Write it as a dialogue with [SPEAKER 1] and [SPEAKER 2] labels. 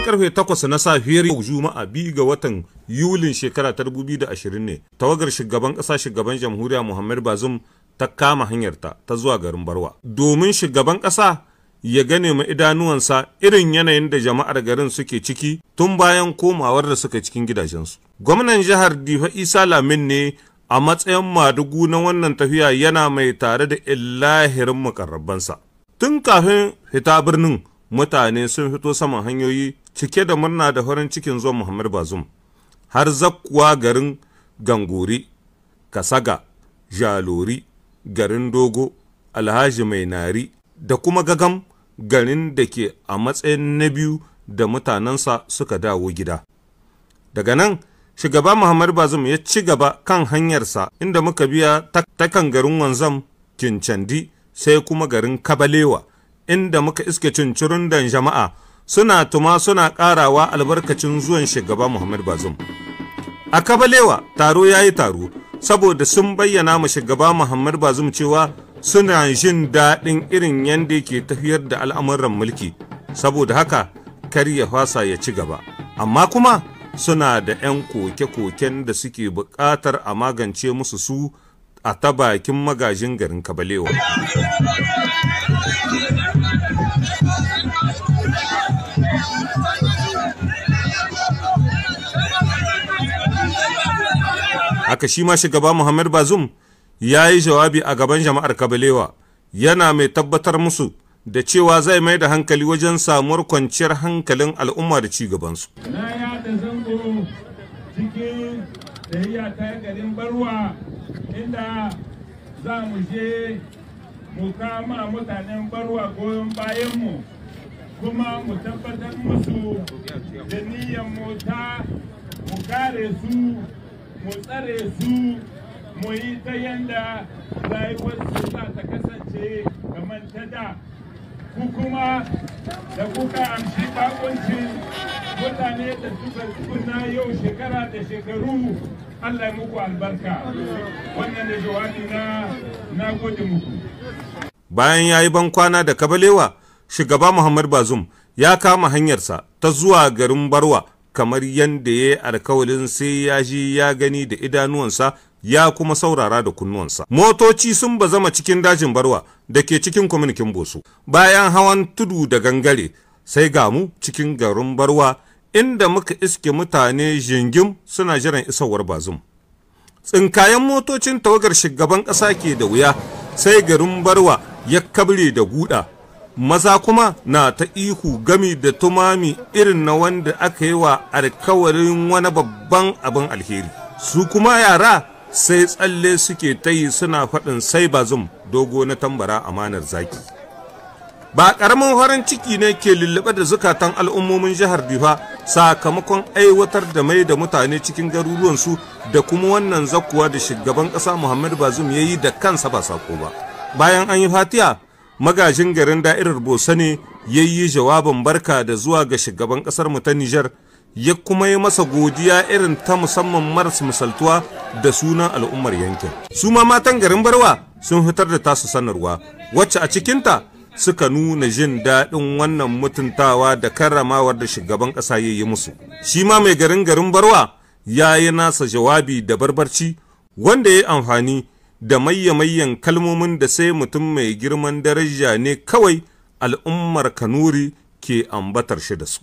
[SPEAKER 1] karfe 8 na safiyar Juma'a 2 ga watan Yulin shekara ta 2020 ne tawagar shugaban ƙasa shugaban jamhuriya Muhammad Bazoum ta kama hanyarta ta zuwa garin Barwa domin shugaban ƙasa ya gane ma idanuwansa irin yanayin da jama'ar garin suke ciki tun bayan komawar da suka cikin gidajensu. Gwamnan jihar Difa Isa Lamin ne a matsayin madugu na wannan tafiya yana mai tare da illahirin mukarrabansa. Tun kafin fita birnin mutane sun fito saman hanyoyi cike da murna da farin cikin zuwan Muhammad Bazoum har zakkuwa garin Gangori, Kasaga, Jalori, garin Dogo, Alhaji Mai Nari da kuma Gagam garin da ke a matsayin na biyu da mutanensa suka dawo gida. Daga nan shugaba Muhammad Bazoum ya ci gaba kan hanyarsa inda muka biya ta kan garin Wanzam, Kincandi sai kuma garin Kabalewa inda muka iske cincirin dan jama'a suna tuma suna karawa albarkacin zuwan shugaba Muhammad Bazoum. A Kabalewa taro ya yi taro saboda sun bayyana ma shugaba Muhammad Bazoum cewa suna jin daɗin irin yadda yake tafiyar da al'amuran mulki saboda haka kar ya fasa ya ci gaba, amma kuma suna da 'yan koke-koken da suke buƙatar a magance musu su a ta bakin magajin garin Kabalewa. Haka shi ma shugaba Muhammad Bazoum ya yi jawabi a gaban jama'ar Kabalewa yana mai tabbatar musu da cewa zai mai da hankali wajen samuwar kwanciyar hankalin al'umma da ci gabansu.
[SPEAKER 2] Na yada zango cikin tahiya ta garin Barwa inda za mu je mu kama mutanen Barwa goyon bayanmu kuma mu tabbatar musu da niyyar mu ta mu kare su mu tsare su mu yi ta yanda rayuwarsu za ta kasance kamar ta da. Ku kuma da kuka amshi bakuncin mutane da suka tsuna yau shekara da shekaru, Allah ya muku albarka. Wannan da jawabi na gode muku.
[SPEAKER 1] Bayan ya yi bankwana da Kabalewa, shugaba Muhammad Bazoum ya kama hanyarsa ta zuwa garin Barwa kamar yadda ya yi alkawalin sai ya ji ya gani da idanuwansa ya kuma saurara da kunnuwansa. Motoci sun bazama cikin dajin Barwa da ke cikin kwaminikin Boso. Bayan hawan tudu da gangare sai ga mu cikin garin Barwa inda muka iske mutane jingim suna jiran isowar Bazoum. Tsinkayen motocin tawagar shugaban ƙasa ke da wuya sai garin Barwa ya kabre da guda. Maza kuma na ta ihu gami da tumami irin na wanda aka yi wa alkawarin wani babban abin alheri. Su kuma yara sai tsalle suke ta yi suna faɗin sai Bazoum dogo na tambara amanar zaki. Ba ƙaramin farin ciki ne ke lullube da zukatan al'ummomin jihar Difa sakamakon aiwatar da mai da mutane cikin garuruwansu da kuma wannan zakuwa da shugaban ƙasa Muhammad Bazoum ya yi da kansa ba sako ba. Bayan an yi fatiya, magajin garin da'irar Bosa ne ya yi jawabin barka da zuwa ga shugaban ƙasar mu ta Nijar, ya kuma yi masa godiya irin ta musamman maras misaltuwa da sunan al'ummar yankin. Su ma matan garin Barwa sun fitar da tasu sanarwa wacce a cikinta suka nuna jin daɗin wannan mutuntawa da karramawar da shugaban ƙasa ya yi musu. Shi ma mai garin Barwa ya yi nasa jawabi da barbarci wanda ya yi amfani da mayyan kalmomin da sai mutum mai girman daraja ne kawai al'ummar Kanuri ke ambatar shi da su.